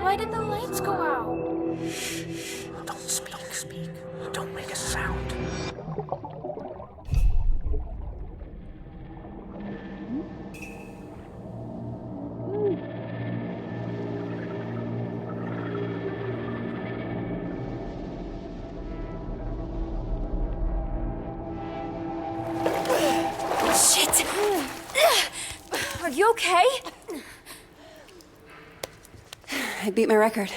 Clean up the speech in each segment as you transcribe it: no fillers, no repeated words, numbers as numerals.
Why did the lights go out? Shh. Don't speak. Don't make a sound. Shit! Are you okay? I beat my record.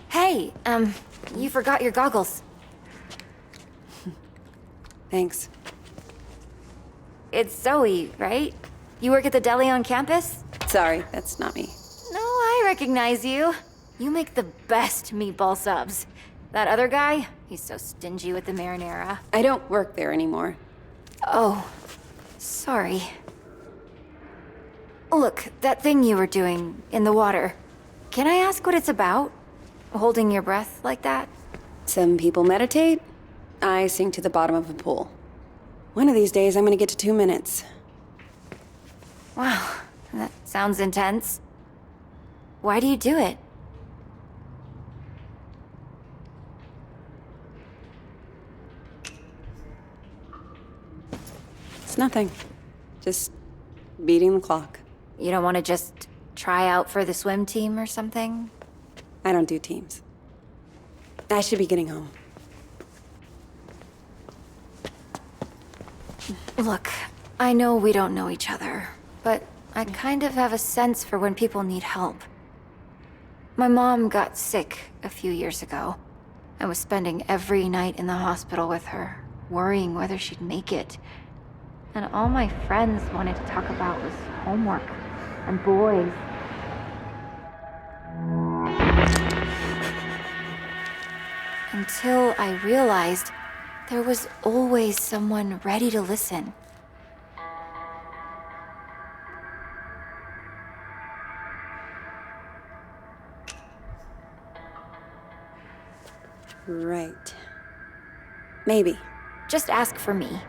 Hey, you forgot your goggles. Thanks. It's Zoe, right? You work at the deli on campus? Sorry, that's not me. No, I recognize you. You make the best meatball subs. That other guy, he's so stingy with the marinara. I don't work there anymore. Oh, sorry. Look, that thing you were doing in the water. Can I ask what it's about? Holding your breath like that? Some people meditate. I sink to the bottom of a pool. One of these days, I'm gonna get to 2 minutes. Wow, that sounds intense. Why do you do it? It's nothing. Just beating the clock. You don't want to just try out for the swim team or something? I don't do teams. I should be getting home. Look, I know we don't know each other, but I kind of have a sense for when people need help. My mom got sick a few years ago. I was spending every night in the hospital with her, worrying whether she'd make it. And all my friends wanted to talk about was homework and boys. Until I realized there was always someone ready to listen. Right. Maybe. Just ask for me.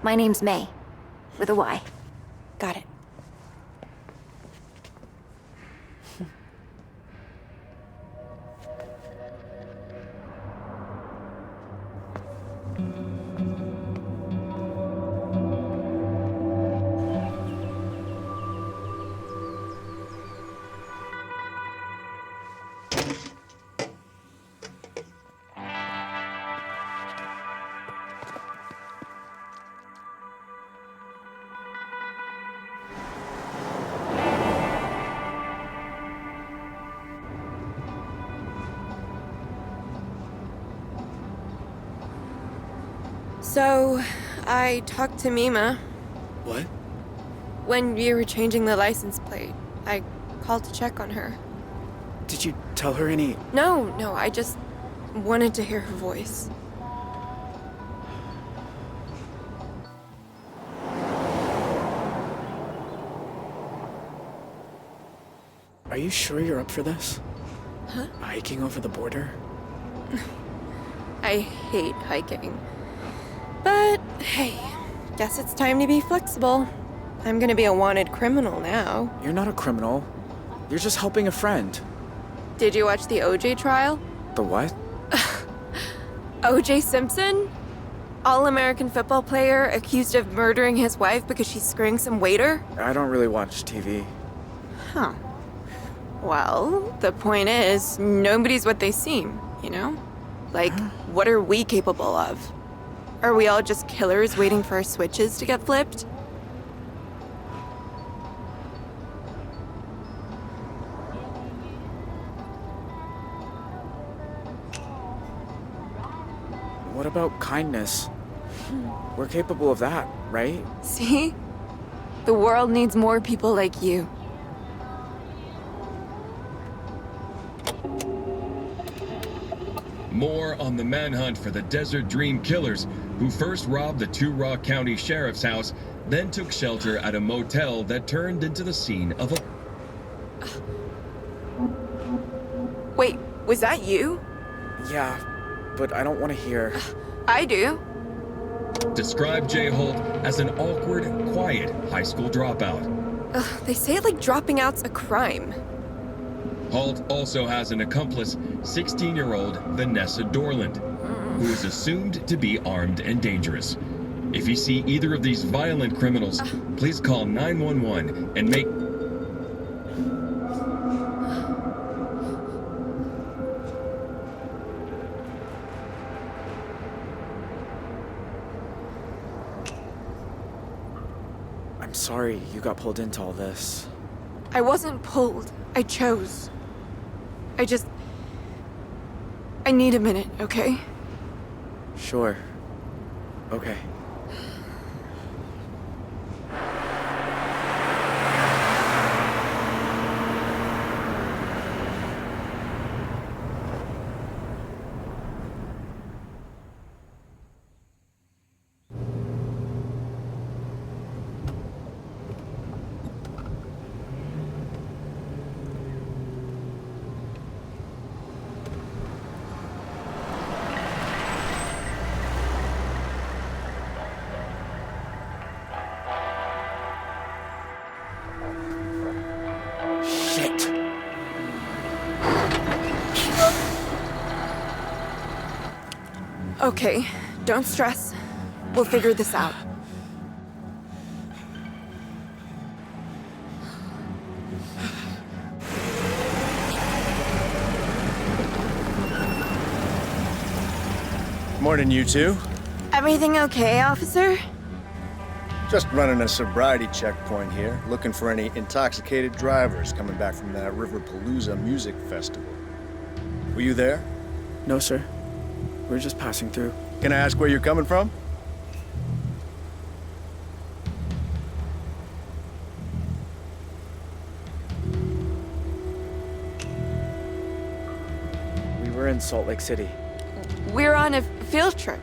My name's May, with a Y. Got it. So, I talked to Mima. What? When you were changing the license plate, I called to check on her. Did you tell her any... No, I just wanted to hear her voice. Are you sure you're up for this? Huh? Hiking over the border? I hate hiking. But, hey, guess it's time to be flexible. I'm gonna be a wanted criminal now. You're not a criminal. You're just helping a friend. Did you watch the OJ trial? The what? OJ Simpson? All-American football player accused of murdering his wife because she's screwing some waiter? I don't really watch TV. Huh. Well, the point is, nobody's what they seem, you know? Like, what are we capable of? Are we all just killers waiting for our switches to get flipped? What about kindness? We're capable of that, right? See? The world needs more people like you. More on the manhunt for the Desert Dream killers who first robbed the Two Rock County Sheriff's house then took shelter at a motel that turned into the scene of a... Wait, was that you? Yeah, but I don't want to hear. I do. Described J. Holt as an awkward, quiet high school dropout. They say like dropping out's a crime. Holt also has an accomplice, 16-year-old Vanessa Dorland, who is assumed to be armed and dangerous. If you see either of these violent criminals, please call 911 and make... I'm sorry you got pulled into all this. I wasn't pulled. I chose. I need a minute, okay? Sure. Okay. Okay, don't stress. We'll figure this out. Morning, you two. Everything okay, officer? Just running a sobriety checkpoint here, looking for any intoxicated drivers coming back from that Riverpalooza music festival. Were you there? No, sir. We're just passing through. Can I ask where you're coming from? We were in Salt Lake City. We're on a field trip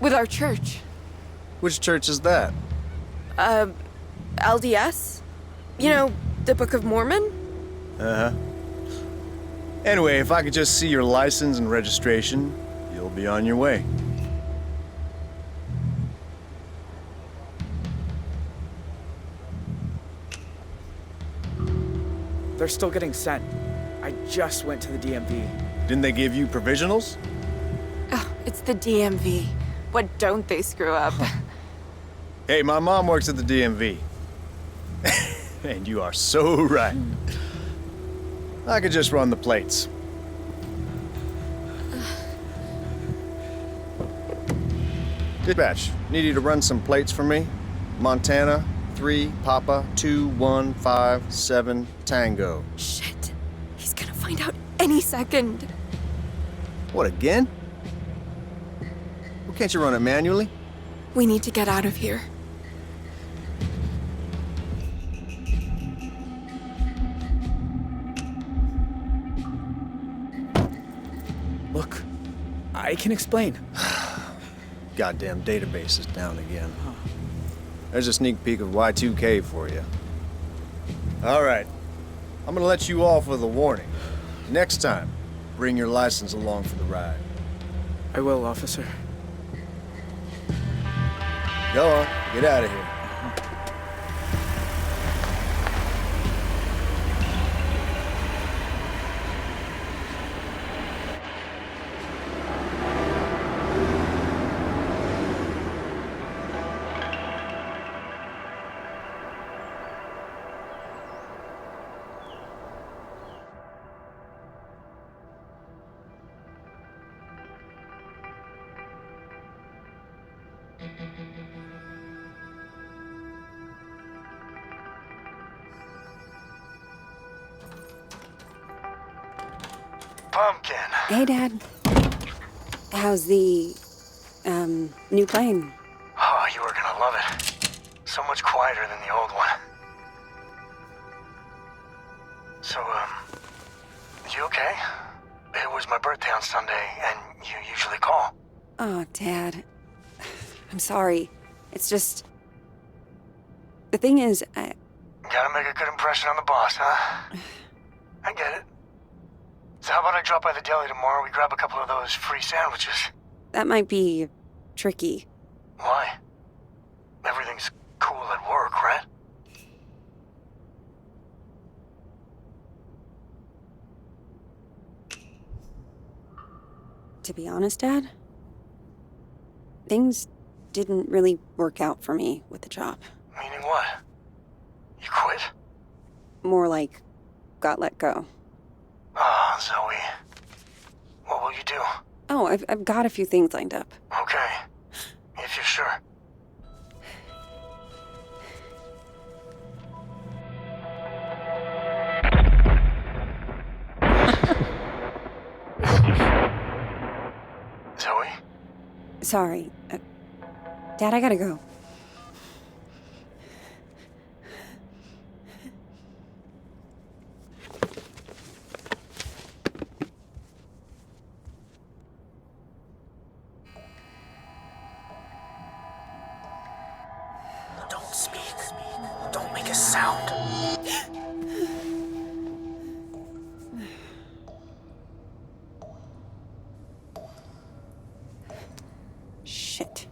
with our church. Which church is that? LDS? You know, the Book of Mormon? Uh-huh. Anyway, if I could just see your license and registration, you'll be on your way. They're still getting sent. I just went to the DMV. Didn't they give you provisionals? Oh, it's the DMV. What don't they screw up? Hey, my mom works at the DMV. And you are so right. I could just run the plates. Dispatch, need you to run some plates for me. Montana, 3, Papa, 2, 1, 5, 7, Tango. Shit. He's gonna find out any second. What, again? Well, can't you run it manually? We need to get out of here. Look, I can explain. Goddamn database is down again. There's a sneak peek of Y2K for you. All right. I'm gonna let you off with a warning. Next time, bring your license along for the ride. I will, officer. Go on, get out of here. Pumpkin. Hey, Dad. How's the, new plane? Oh, you were gonna love it. So much quieter than the old one. So, you okay? It was my birthday on Sunday, and you usually call. Oh, Dad. I'm sorry. It's just... The thing is, Gotta make a good impression on the boss, huh? I get it. So how about I drop by the deli tomorrow, we grab a couple of those free sandwiches? that might be tricky. Why? Everything's cool at work, right? To be honest, Dad, things didn't really work out for me with the job. Meaning what? You quit? More like, got let go. Ah, Zoe. What will you do? Oh, I've got a few things lined up. Okay. If you're sure. Zoe? Sorry. Dad, I gotta go. Don't speak. Don't make a sound. Shit.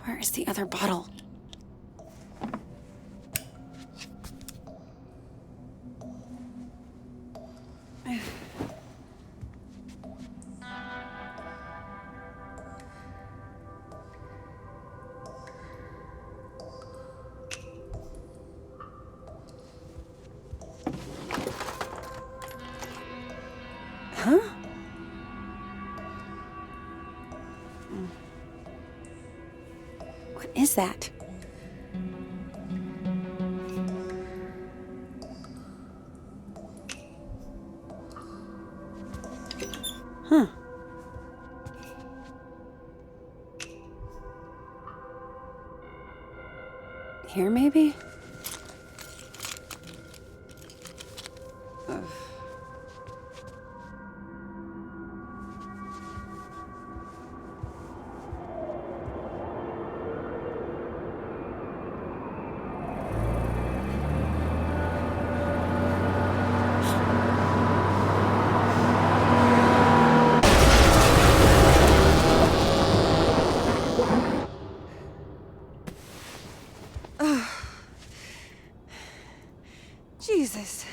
Where is the other bottle? Huh? What is that? Huh. Here, maybe? Jesus.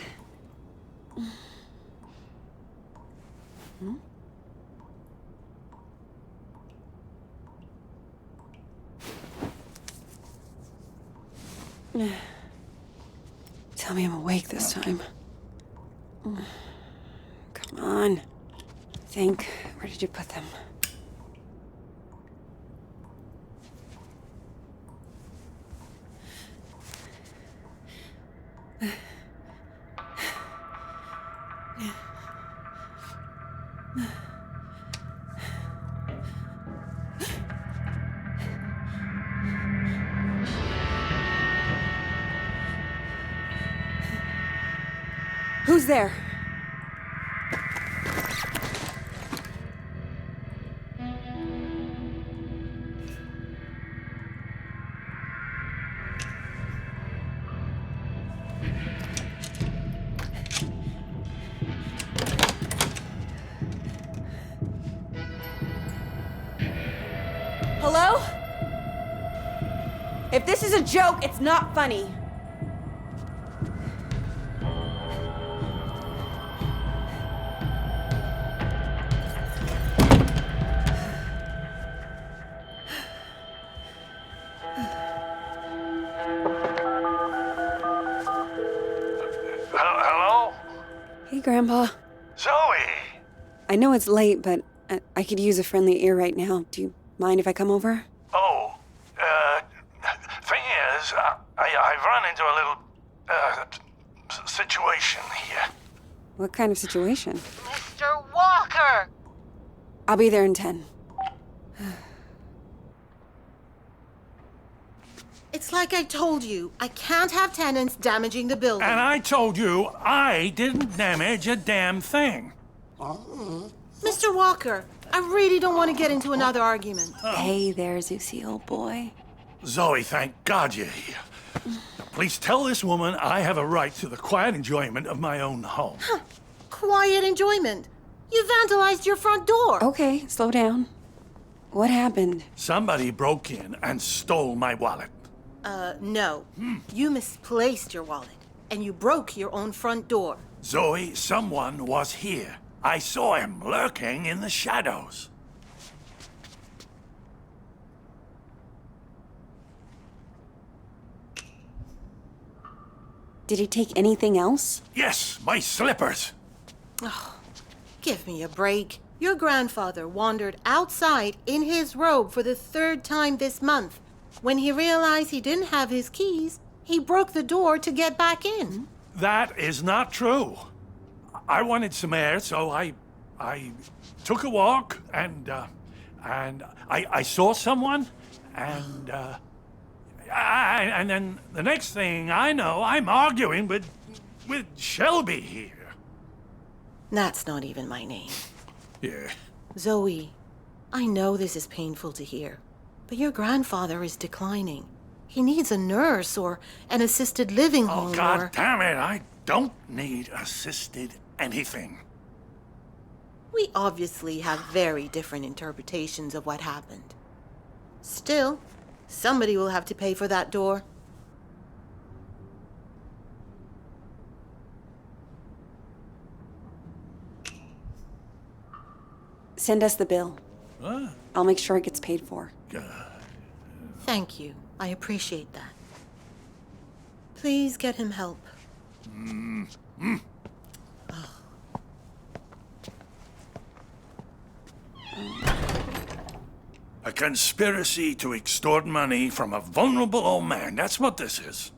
Tell me I'm awake this time. Come on. Think. Where did you put them? Who's there? Hello? If this is a joke, it's not funny. Hello? Hey, Grandpa. Zoe! I know it's late, but I could use a friendly ear right now. Do you mind if I come over? Oh, thing is, I've run into a little, situation here. What kind of situation? Mr. Walker! I'll be there in 10. It's like I told you. I can't have tenants damaging the building. And I told you I didn't damage a damn thing. Mr. Walker, I really don't want to get into another argument. Hey there, Zeusy, old boy. Zoe, thank God you're here. Now, please tell this woman I have a right to the quiet enjoyment of my own home. Quiet enjoyment. You vandalized your front door. Okay, slow down. What happened? Somebody broke in and stole my wallet. No. You misplaced your wallet, and you broke your own front door. Zoe, someone was here. I saw him lurking in the shadows. Did he take anything else? Yes, my slippers. Give me a break. Your grandfather wandered outside in his robe for the 3rd time this month. When he realized he didn't have his keys, he broke the door to get back in. That is not true. I wanted some air, so I took a walk and I saw someone and then the next thing I know, I'm arguing with Shelby here. That's not even my name. Yeah. Zoe, I know this is painful to hear, but your grandfather is declining. He needs a nurse or an assisted living home Oh, God or... damn it, I don't need assisted anything. We obviously have very different interpretations of what happened. Still, somebody will have to pay for that door. Send us the bill. What? I'll make sure it gets paid for. Thank you. I appreciate that. Please get him help. A conspiracy to extort money from a vulnerable old man. That's what this is.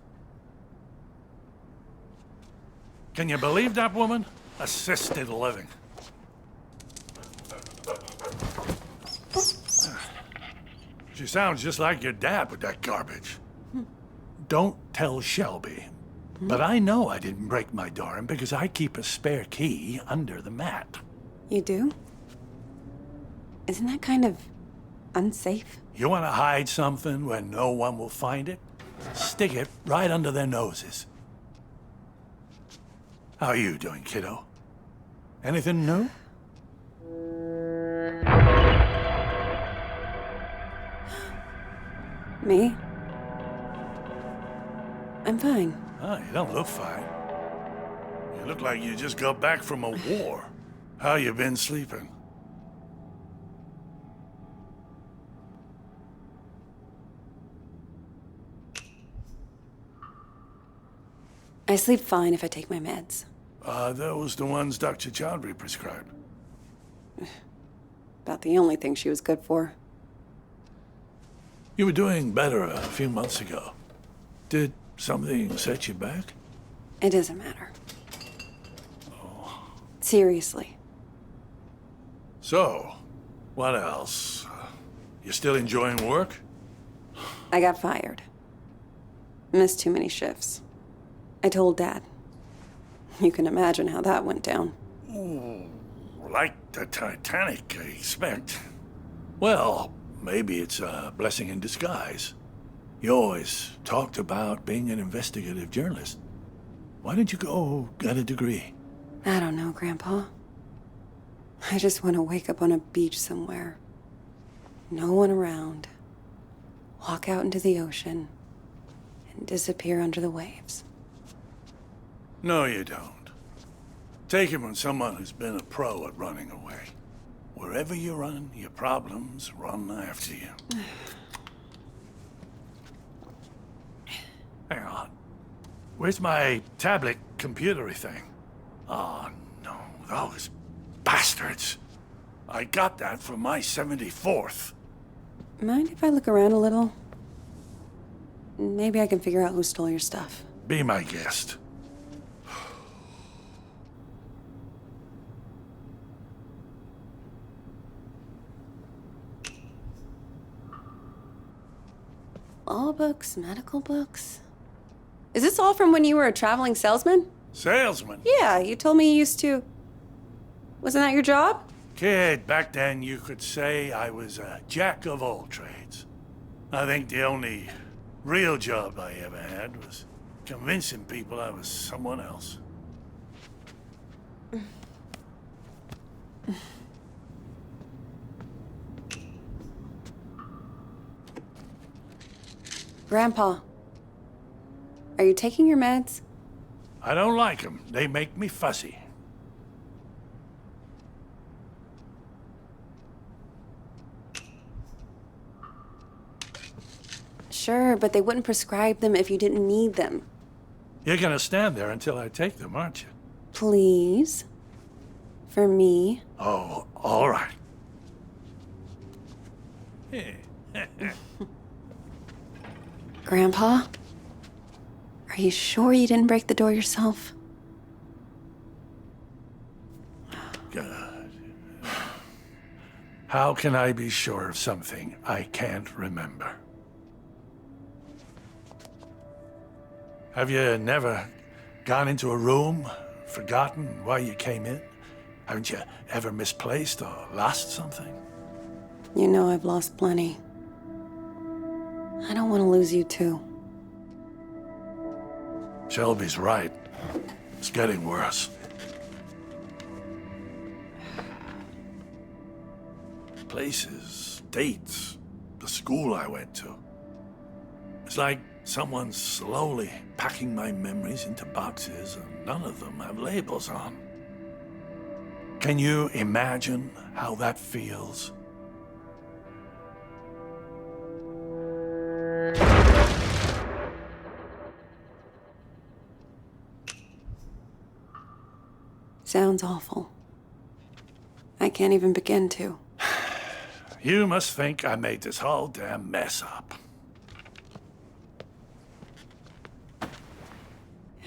Can you believe that woman? Assisted living. She sounds just like your dad with that garbage. Don't tell Shelby. But I know I didn't break my door in because I keep a spare key under the mat. You do? Isn't that kind of unsafe? You want to hide something where no one will find it? Stick it right under their noses. How are you doing, kiddo? Anything new? Me? I'm fine. Oh, you don't look fine. You look like you just got back from a war. How you been sleeping? I sleep fine if I take my meds. Those the ones Dr. Chowdhury prescribed. About the only thing she was good for. You were doing better a few months ago. Did something set you back? It doesn't matter. Seriously. So, what else? You still enjoying work? I got fired. Missed too many shifts. I told Dad. You can imagine how that went down. Like the Titanic, I expect. Well, maybe it's a blessing in disguise. You always talked about being an investigative journalist. Why didn't you go get a degree? I don't know, Grandpa. I just want to wake up on a beach somewhere. No one around. Walk out into the ocean and disappear under the waves. No, you don't. Take it from someone who's been a pro at running away. Wherever you run, your problems run after you. Hang on. Where's my tablet computery thing? Oh, no, those bastards. I got that from my 74th. Mind if I look around a little? Maybe I can figure out who stole your stuff. Be my guest. Law books, medical books. Is this all from when you were a traveling salesman? Salesman? Yeah, you told me you used to... Wasn't that your job? Kid, back then you could say I was a jack of all trades. I think the only real job I ever had was convincing people I was someone else. Grandpa, are you taking your meds? I don't like them. They make me fussy. Sure, but they wouldn't prescribe them if you didn't need them. You're gonna stand there until I take them, aren't you? Please? For me? Oh, all right. Grandpa? Are you sure you didn't break the door yourself? God. How can I be sure of something I can't remember? Have you never gone into a room, forgotten why you came in? Haven't you ever misplaced or lost something? You know I've lost plenty. I don't want to lose you too. Shelby's right. It's getting worse. Places, dates, the school I went to. It's like someone's slowly packing my memories into boxes and none of them have labels on. Can you imagine how that feels? Sounds awful. I can't even begin to. You must think I made this whole damn mess up.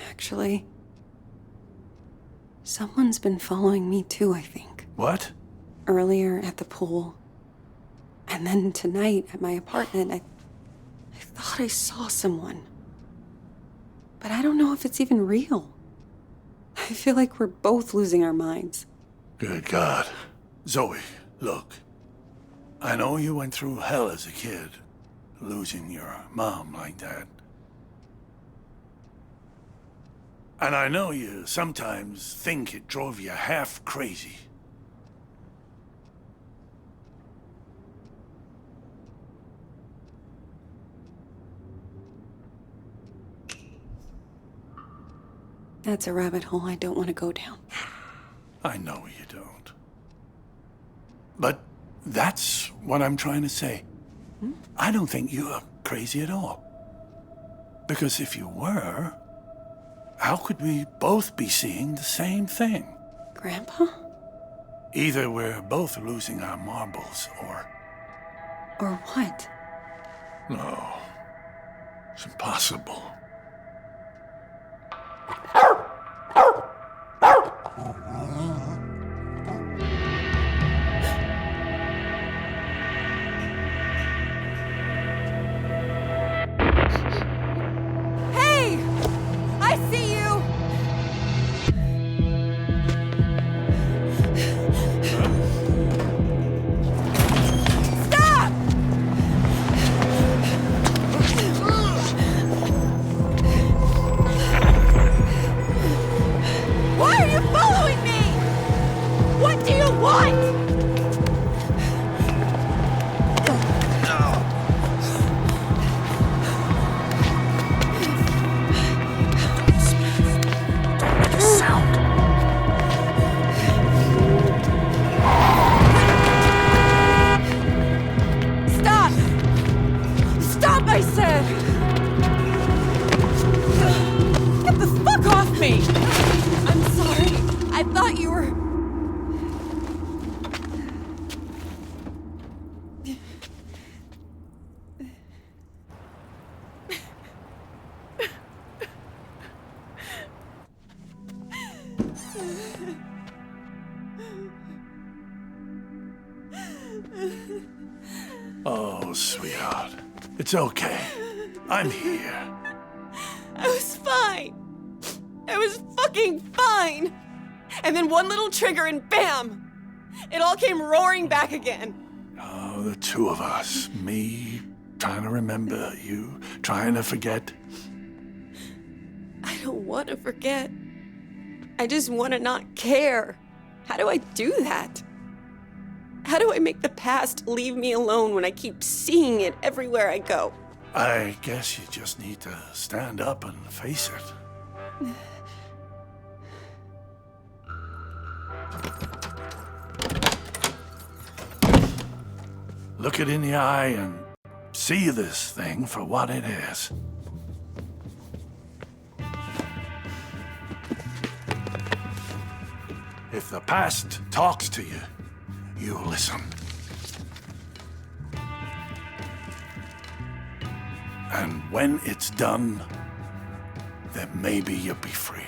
Actually, someone's been following me too, I think. What? Earlier at the pool. And then tonight at my apartment, I thought I saw someone. But I don't know if it's even real. I feel like we're both losing our minds. Good God. Zoe, look. I know you went through hell as a kid, losing your mom like that. And I know you sometimes think it drove you half crazy. That's a rabbit hole I don't want to go down. I know you don't. But that's what I'm trying to say. I don't think you're crazy at all. Because if you were, how could we both be seeing the same thing? Grandpa? Either we're both losing our marbles, or... Or what? No. It's impossible. Hey! I see you! Stop! Why are you following me? What do you want? Stop! Stop, I said! Get the fuck off me! I'm sorry. I thought you were... Oh, sweetheart. It's okay. I'm here. I was fine. I was fucking fine. And then one little trigger and bam! It all came roaring back again. Oh, the two of us. Me trying to remember, you trying to forget. I don't want to forget. I just want to not care. How do I do that? How do I make the past leave me alone when I keep seeing it everywhere I go? I guess you just need to stand up and face it. Look it in the eye and see this thing for what it is. If the past talks to you, you listen. And when it's done, then maybe you'll be free.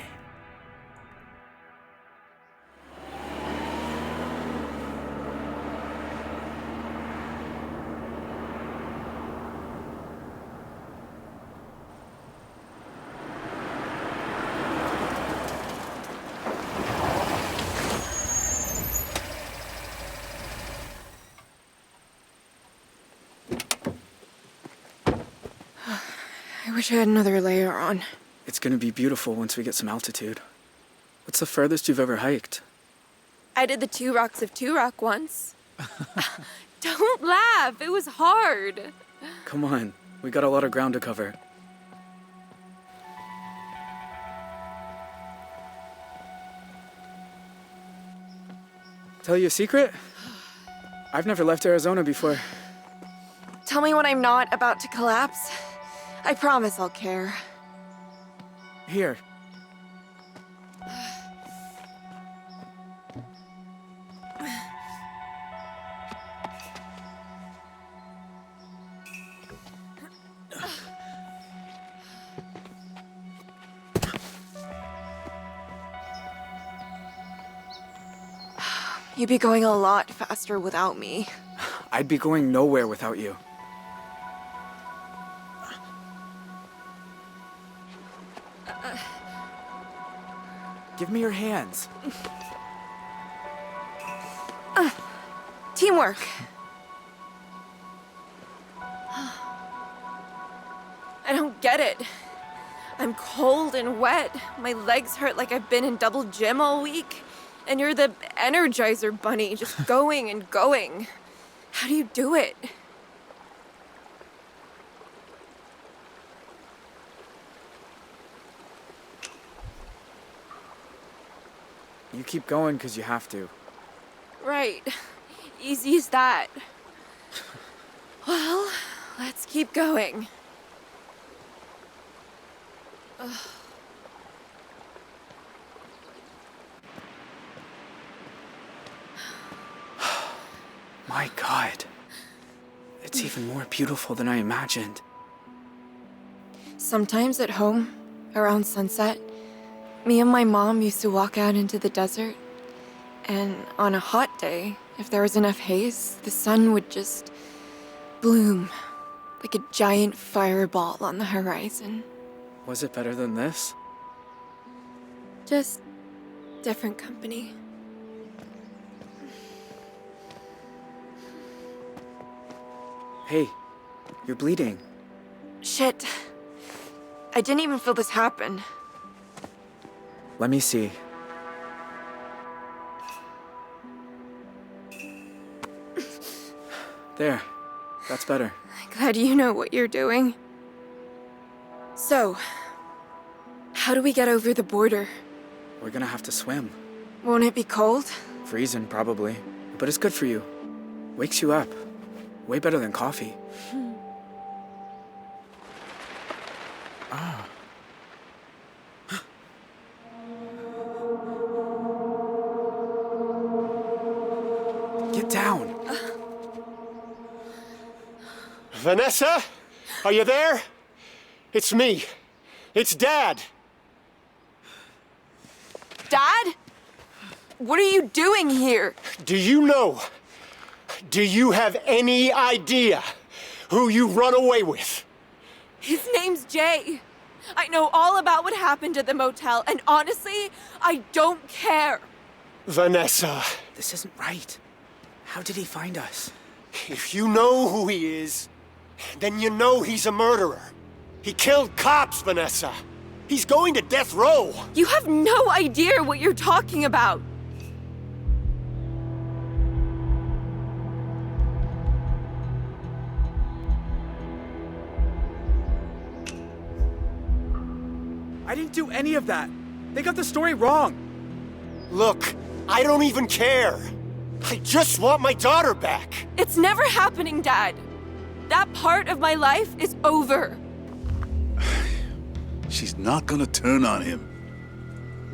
I wish I had another layer on. It's gonna be beautiful once we get some altitude. What's the furthest you've ever hiked? I did the 2 Rocks of 2 Rock once. Don't laugh, it was hard. Come on, we got a lot of ground to cover. Tell you a secret? I've never left Arizona before. Tell me when I'm not about to collapse. I promise I'll care. Here. You'd be going a lot faster without me. I'd be going nowhere without you. Give me your hands. Teamwork. I don't get it. I'm cold and wet. My legs hurt like I've been in double gym all week. And you're the Energizer Bunny, just going and going. How do you do it? You keep going because you have to. Right. Easy as that. Well, let's keep going. Ugh. My God. It's even more beautiful than I imagined. Sometimes at home, around sunset, me and my mom used to walk out into the desert. And on a hot day, if there was enough haze, the sun would just bloom like a giant fireball on the horizon. Was it better than this? Just different company. Hey, you're bleeding. Shit. I didn't even feel this happen. Let me see. There. That's better. Glad you know what you're doing. So, how do we get over the border? We're gonna have to swim. Won't it be cold? Freezing, probably. But it's good for you. Wakes you up. Way better than coffee. Ah. Get down. Vanessa? Are you there? It's me. It's Dad. Dad? What are you doing here? Do you know? Do you have any idea who you run away with. His name's Jay. I know all about what happened at the motel, and honestly, I don't care. Vanessa, This isn't right. How did he find us? if you know who he is, then you know he's a murderer. He killed cops, Vanessa. He's going to death row. You have no idea what you're talking about. I didn't do any of that. They got the story wrong. Look, I don't even care. I just want my daughter back. It's never happening, Dad. That part of my life is over. She's not gonna turn on him.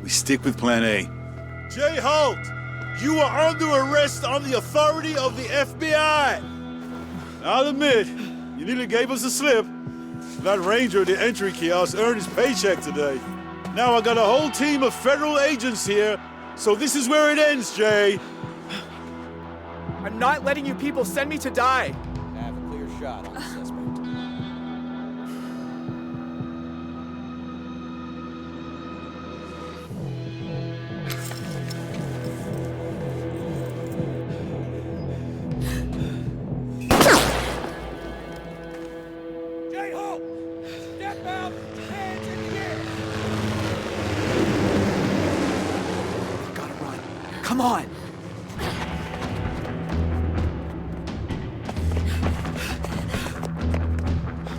We stick with plan A. Jay Holt, you are under arrest on the authority of the FBI. I'll admit, you nearly gave us a slip. That ranger at the entry kiosk earned his paycheck today. Now I got a whole team of federal agents here, so this is where it ends, Jay. I'm not letting you people send me to die. Have a clear shot on the suspect. Jay Holt! Step out! Hands in the air! We gotta run. Come on!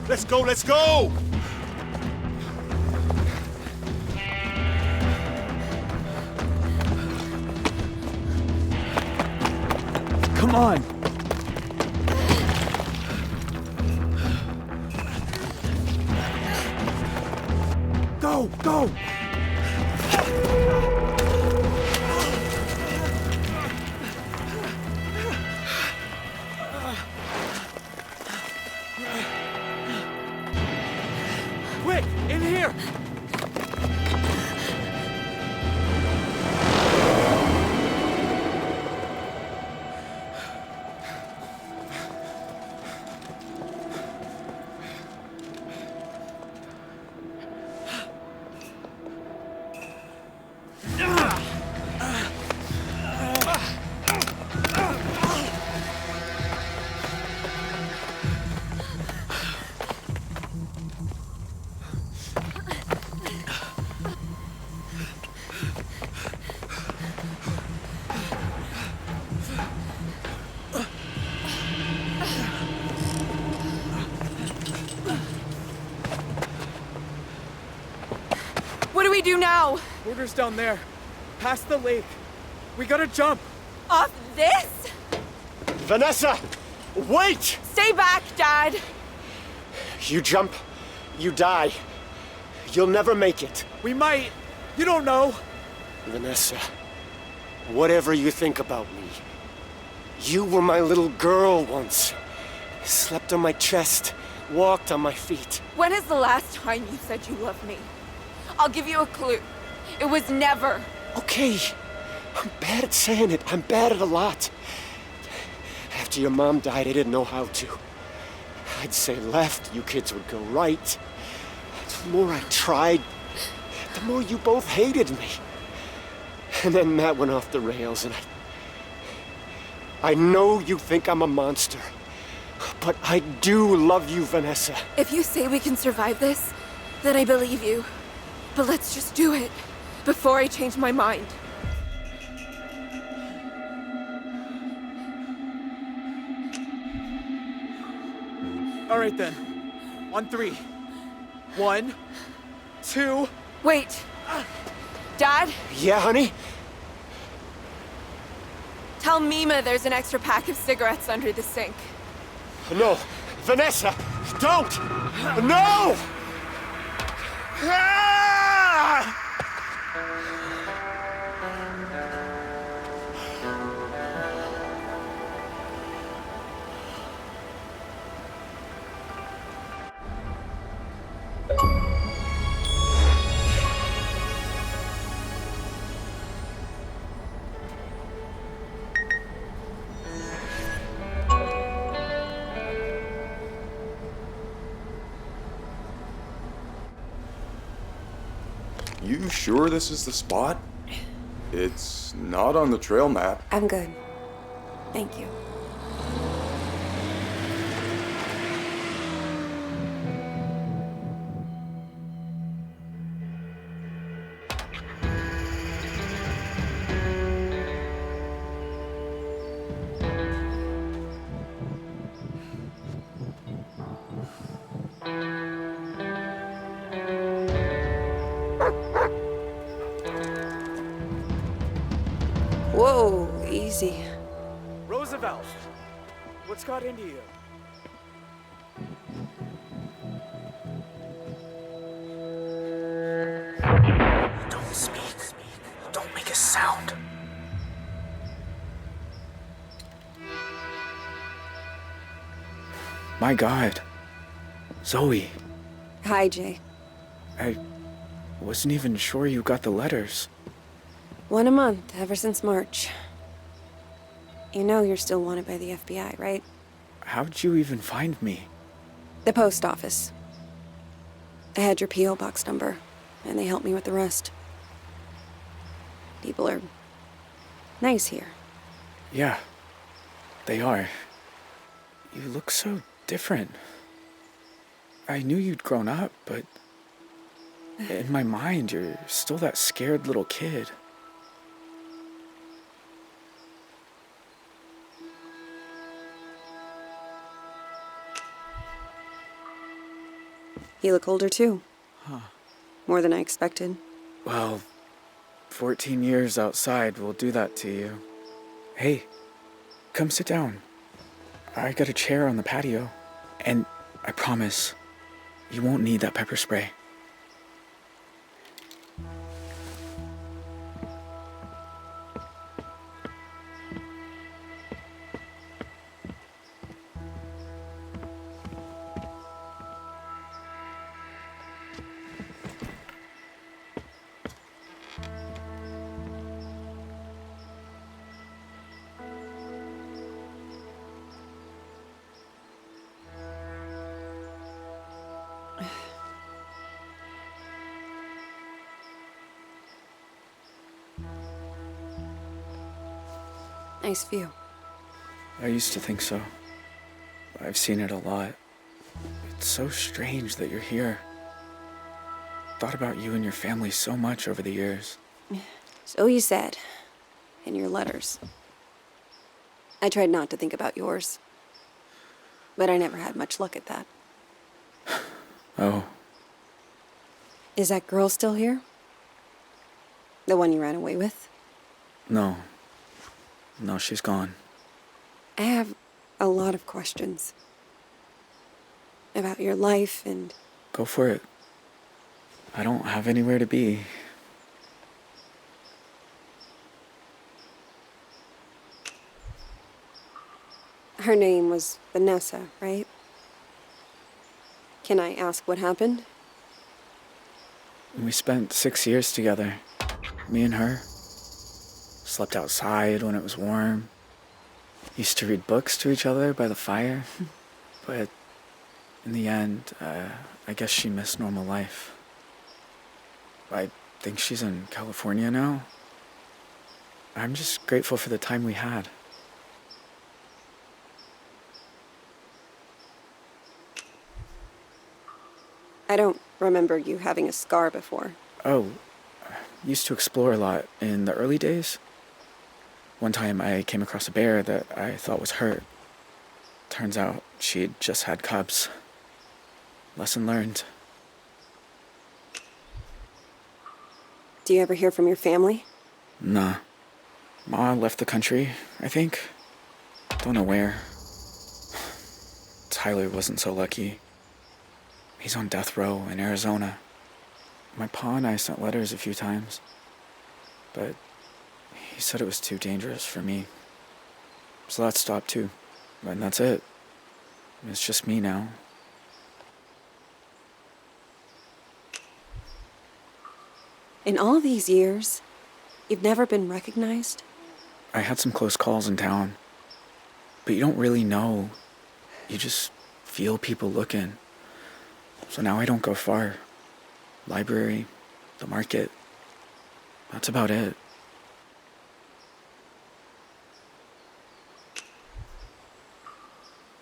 Let's go, let's go! Come on! Go! Go! Quick! In here! What do we do now? Border's down there. Past the lake. We gotta jump. Off this? Vanessa, wait! Stay back, Dad. You jump, you die. You'll never make it. We might. You don't know. Vanessa, whatever you think about me, you were my little girl once. Slept on my chest, walked on my feet. When is the last time you said you loved me? I'll give you a clue. It was never. Okay, I'm bad at saying it. I'm bad at a lot. After your mom died, I didn't know how to. I'd say left, you kids would go right. The more I tried, the more you both hated me. And then that went off the rails, and I know you think I'm a monster, but I do love you, Vanessa. If you say we can survive this, then I believe you. But let's just do it before I change my mind. All right then. On 3. 1, 2. Wait. Dad, Yeah, honey? tell Mima there's an extra pack of cigarettes under the sink. No, Vanessa, don't! No! Ah! sure this is the spot? It's not on the trail map. I'm good. Thank you. Whoa, easy. Roosevelt, what's got into you? Don't speak. Don't make a sound. My God. Zoe, Hi, Jay. I wasn't even sure you got the letters. 1 a month, ever since March. You know you're still wanted by the FBI, right? How'd you even find me? The post office. I had your P.O. box number, and they helped me with the rest. People are nice here. Yeah, they are. You look so different. I knew you'd grown up, but in my mind, you're still that scared little kid. You look older, too. Huh. More than I expected. Well, 14 years outside will do that to you. Hey, come sit down. I got a chair on the patio. And I promise, you won't need that pepper spray. Nice view. I used to think so. I've seen it a lot. It's so strange that you're here. Thought about you and your family so much over the years. So you said. In your letters. I tried not to think about yours. But I never had much luck at that. Oh, Is that girl still here? The one you ran away with? no. No, she's gone. I have a lot of questions. About your life and... Go for it. I don't have anywhere to be. Her name was Vanessa, right? Can I ask what happened? We spent 6 years together. Me and her. Slept outside when it was warm. Used to read books to each other by the fire. But in the end, I guess she missed normal life. I think she's in California now. I'm just grateful for the time we had. I don't remember you having a scar before. Oh, used to explore a lot in the early days. One time I came across a bear that I thought was hurt. Turns out she'd just had cubs. Lesson learned. Do you ever hear from your family? Nah. Ma left the country, I think. Don't know where. Tyler wasn't so lucky. He's on death row in Arizona. My pa and I sent letters a few times. But he said it was too dangerous for me. So that stopped too. And that's it. It's just me now. In all these years, you've never been recognized? I had some close calls in town. But you don't really know. You just feel people looking. So now I don't go far. Library, the market, That's about it.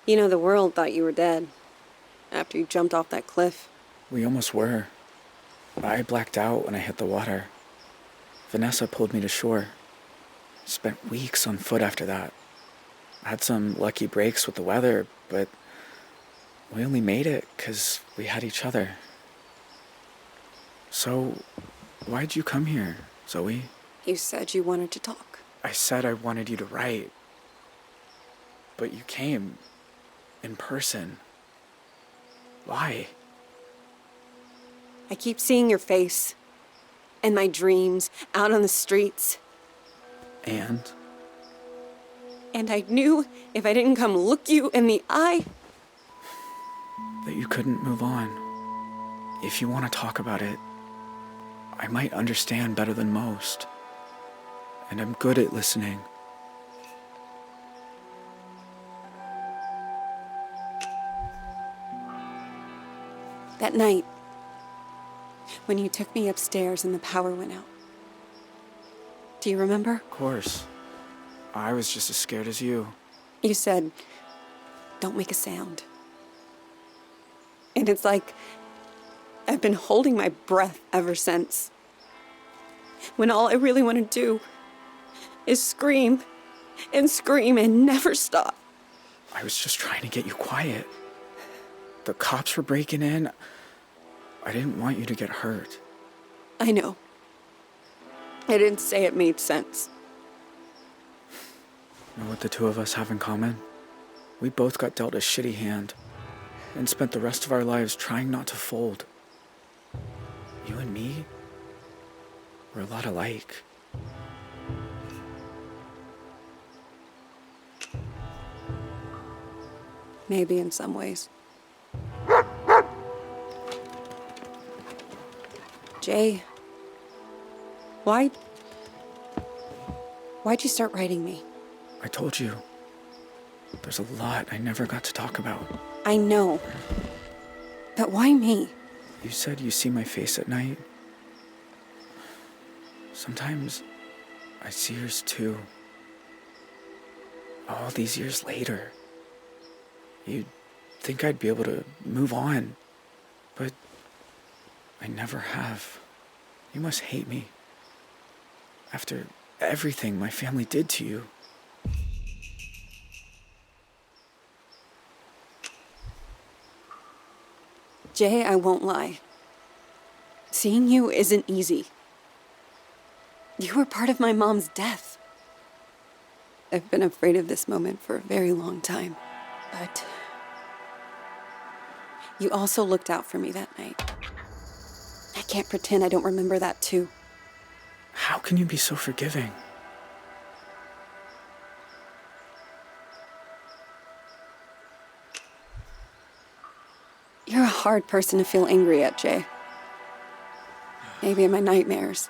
You know, the world thought you were dead after you jumped off that cliff. We almost were. I blacked out when I hit the water. Vanessa pulled me to shore. Spent weeks on foot after that. Had some lucky breaks with the weather, but we only made it because we had each other. So, why'd you come here, Zoe? You said you wanted to talk. I said I wanted you to write. But you came in person. Why? I keep seeing your face in my dreams, out on the streets. And? And I knew if I didn't come look you in the eye... that you couldn't move on. If you want to talk about it, I might understand better than most. And I'm good at listening. That night, when you took me upstairs and the power went out. Do you remember? Of course. I was just as scared as you. You said, don't make a sound. And it's like I've been holding my breath ever since. When all I really want to do is scream and never stop. I was just trying to get you quiet. The cops were breaking in. I didn't want you to get hurt. I know. I didn't say it made sense. You know what the two of us have in common? We both got dealt a shitty hand and spent the rest of our lives trying not to fold. You and me, we're a lot alike. Maybe in some ways. Jay, why'd you start writing me? I told you. There's a lot I never got to talk about. I know. But why me? You said you see my face at night. Sometimes I see yours too. All these years later. You'd think I'd be able to move on, but I never have. You must hate me. After everything my family did to you. Jay, I won't lie. Seeing you isn't easy. You were part of my mom's death. I've been afraid of this moment for a very long time, but you also looked out for me that night. I can't pretend I don't remember that too. How can you be so forgiving? You're a hard person to feel angry at, Jay. Maybe in my nightmares.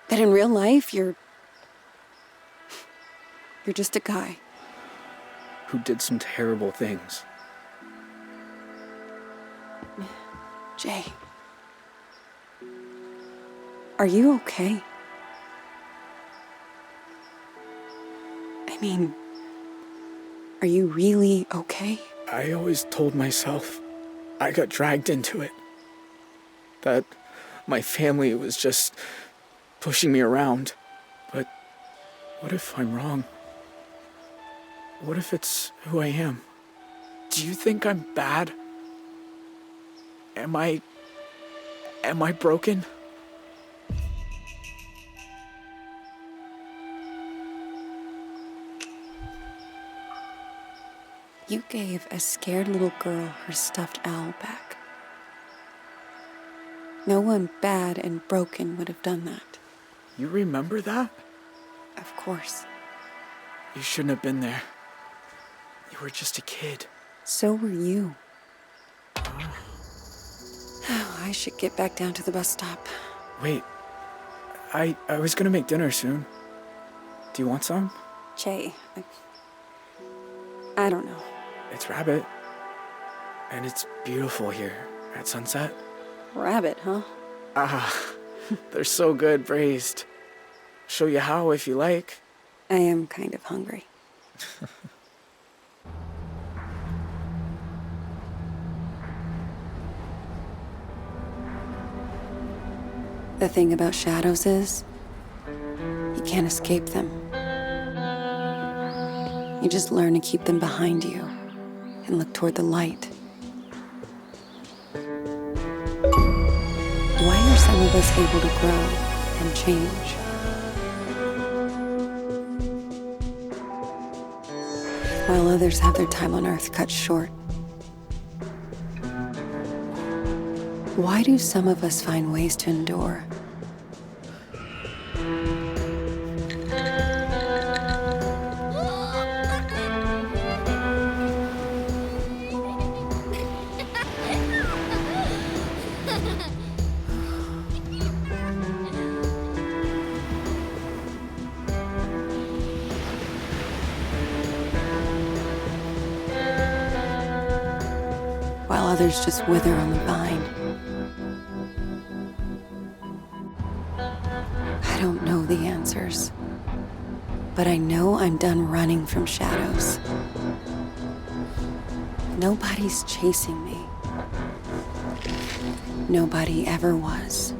But in real life, you're just a guy. Who did some terrible things. Jay. Are you okay? I mean, are you really okay? I always told myself I got dragged into it. That my family was just pushing me around. But what if I'm wrong? What if it's who I am? Do you think I'm bad? Am I broken? You gave a scared little girl her stuffed owl back. No one bad and broken would have done that. You remember that? Of course. You shouldn't have been there. You were just a kid. So were you. Oh, I should get back down to the bus stop. Wait. I was gonna make dinner soon. Do you want some? Jay, I don't know. It's Rabbit. And it's beautiful here at sunset. Rabbit, huh? They're so good braised. Show you how if you like. I am kind of hungry. The thing about shadows is, you can't escape them. You just learn to keep them behind you and look toward the light. Why are some of us able to grow and change? While others have their time on Earth cut short. Why do some of us find ways to endure? While others just wither on the vine. I don't know the answers, but I know I'm done running from shadows. Nobody's chasing me. Nobody ever was.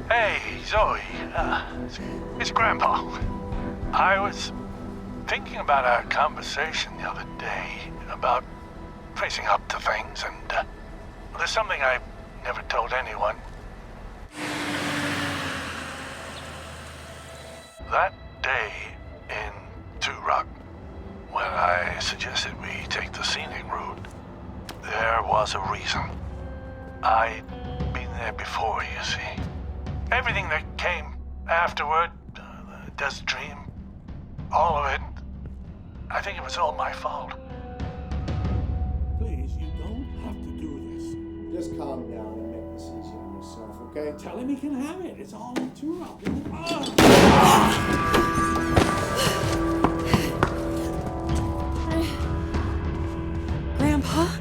Hey, Zoe. It's Grandpa. I was thinking about our conversation the other day about facing up to things, and there's something I never told anyone. That day in Two Rock, when I suggested we take the scenic route, there was a reason. I'd been there before, you see. Everything that came afterward, the Desert Dream, all of it, I think it was all my fault. Please, you don't have to do Just calm down and make this easy on yourself, okay? this. Tell him he can have it. It's all too rough. Grandpa?